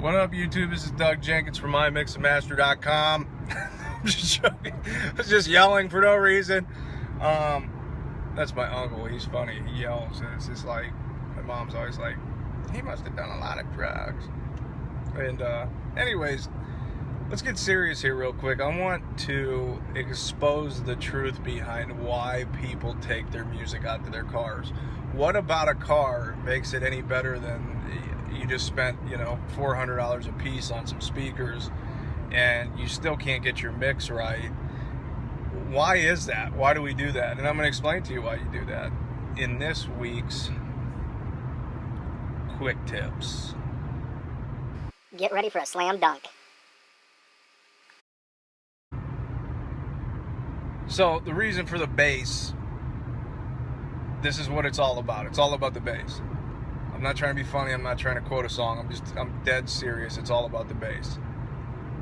What up, YouTube? This is Doug Jenkins from MyMixandMaster.com. I'm just joking. I was just yelling for no reason. That's my uncle. He's funny. He yells, and it's just like, my mom's always like, he must have done a lot of drugs. And anyways, let's get serious here real quick. I want to expose the truth behind why people take their music out to their cars. What about a car makes it any better than you just spent, $400 a piece on some speakers and you still can't get your mix right? Why is that? Why do we do that? And I'm going to explain to you why you do that in this week's Quick Tips. Get ready for a slam dunk. So the reason for the bass, this is what it's all about. It's all about the bass. I'm not trying to be funny. I'm not trying to quote a song. I'm dead serious. It's all about the bass.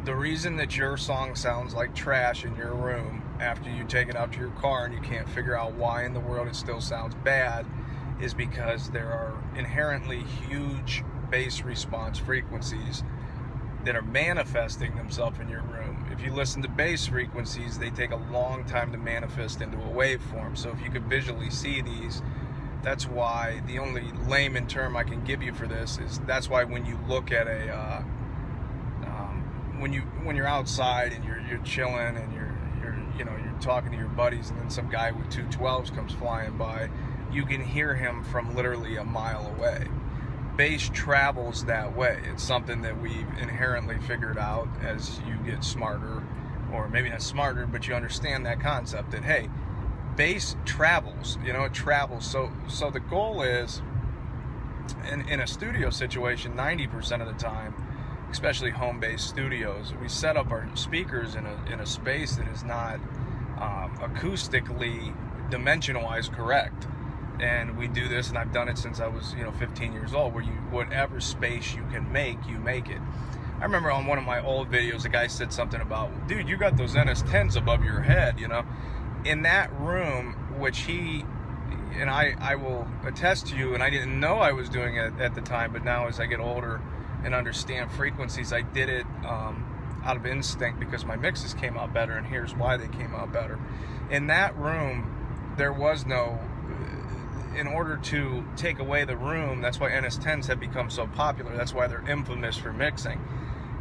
The reason that your song sounds like trash in your room after you take it out to your car and you can't figure out why in the world it still sounds bad is because there are inherently huge bass response frequencies that are manifesting themselves in your room. If you listen to bass frequencies, they take a long time to manifest into a waveform. So if you could visually see these, that's why the only layman term I can give you for this is that's why when you look at a when you're outside and you're chilling and you're talking to your buddies and then some guy with 212s comes flying by, you can hear him from literally a mile away. Bass travels that way. It's something that we've inherently figured out as you get smarter, or maybe not smarter, but you understand that concept that, hey, bass travels, it travels. So the goal is, in a studio situation, 90% of the time, especially home-based studios, we set up our speakers in a space that is not acoustically, dimension-wise correct. And we do this, and I've done it since I was 15 years old, where whatever space you can make, you make it. I remember on one of my old videos, a guy said something about, dude, you got those NS10s above your head, In that room, which he, and I will attest to you, and I didn't know I was doing it at the time, but now as I get older and understand frequencies, I did it out of instinct because my mixes came out better, and here's why they came out better. In that room, there was no, in order to take away the room, that's why NS10s have become so popular, that's why they're infamous for mixing.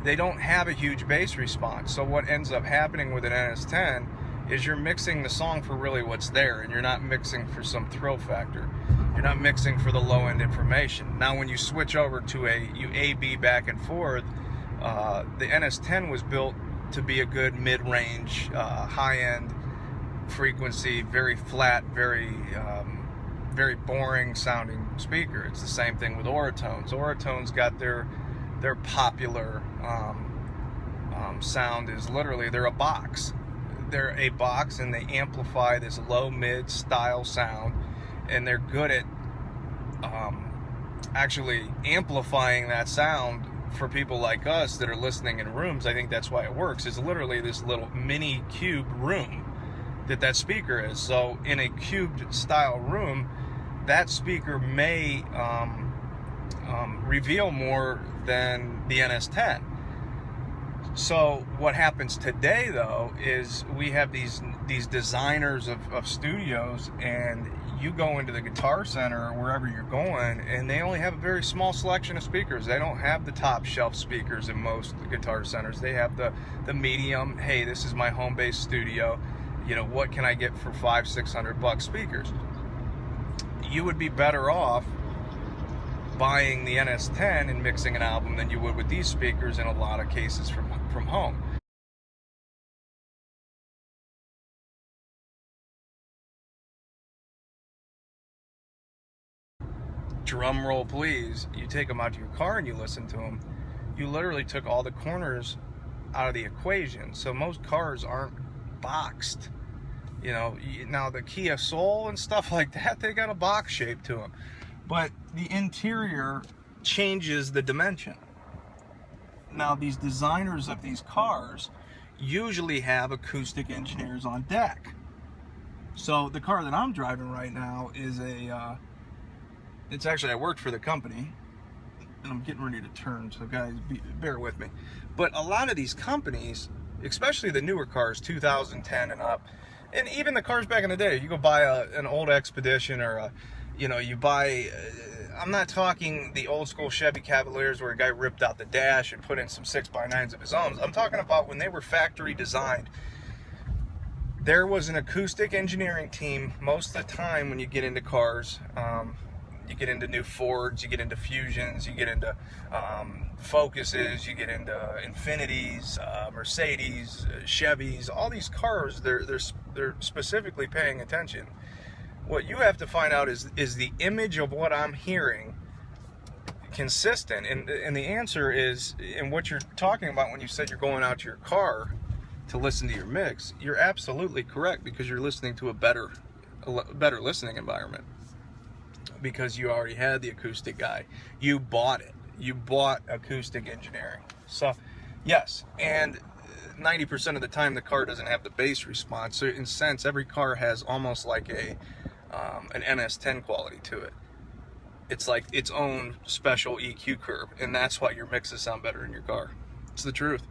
They don't have a huge bass response, so what ends up happening with an NS10 is you're mixing the song for really what's there, and you're not mixing for some thrill factor. You're not mixing for the low-end information. Now when you switch over to you A-B back and forth, the NS10 was built to be a good mid-range, high-end frequency, very flat, very boring sounding speaker. It's the same thing with Oratones. Oratones got their popular sound is literally, they're a box. They're a box, and they amplify this low-mid style sound, and they're good at actually amplifying that sound for people like us that are listening in rooms. I think that's why it works. It's literally this little mini cube room that speaker is. So in a cubed style room, that speaker may reveal more than the NS10. So what happens today, though, is we have these designers of studios, and you go into the Guitar Center or wherever you're going, and they only have a very small selection of speakers. They don't have the top shelf speakers in most Guitar Centers. They have the medium, hey, this is my home-based studio, what can I get for $500-600 speakers? You would be better off buying the NS10 and mixing an album than you would with these speakers in a lot of cases from home. Drum roll please, you take them out to your car and you listen to them, you literally took all the corners out of the equation. So most cars aren't boxed. Now the Kia Soul and stuff like that, they got a box shape to them. But the interior changes the dimension. Now these designers of these cars usually have acoustic engineers on deck. So the car that I'm driving right now is it's actually, I worked for the company, and I'm getting ready to turn, so guys, bear with me. But a lot of these companies, especially the newer cars, 2010 and up, and even the cars back in the day, you go buy an old Expedition or you buy, I'm not talking the old school Chevy Cavaliers where a guy ripped out the dash and put in some 6x9s of his own. I'm talking about when they were factory designed. There was an acoustic engineering team most of the time when you get into cars. You get into new Fords, you get into Fusions, you get into Focuses, you get into Infinities, Mercedes, Chevys. All these cars, they're specifically paying attention. What you have to find out is the image of what I'm hearing consistent? And the answer is, in what you're talking about when you said you're going out to your car to listen to your mix, you're absolutely correct, because you're listening to a better listening environment, because you already had the acoustic guy. You bought it. You bought acoustic engineering. So yes, and 90% of the time the car doesn't have the bass response. So in a sense, every car has almost like an MS-10 quality to it. It's like its own special EQ curve, and that's why your mixes sound better in your car. It's the truth.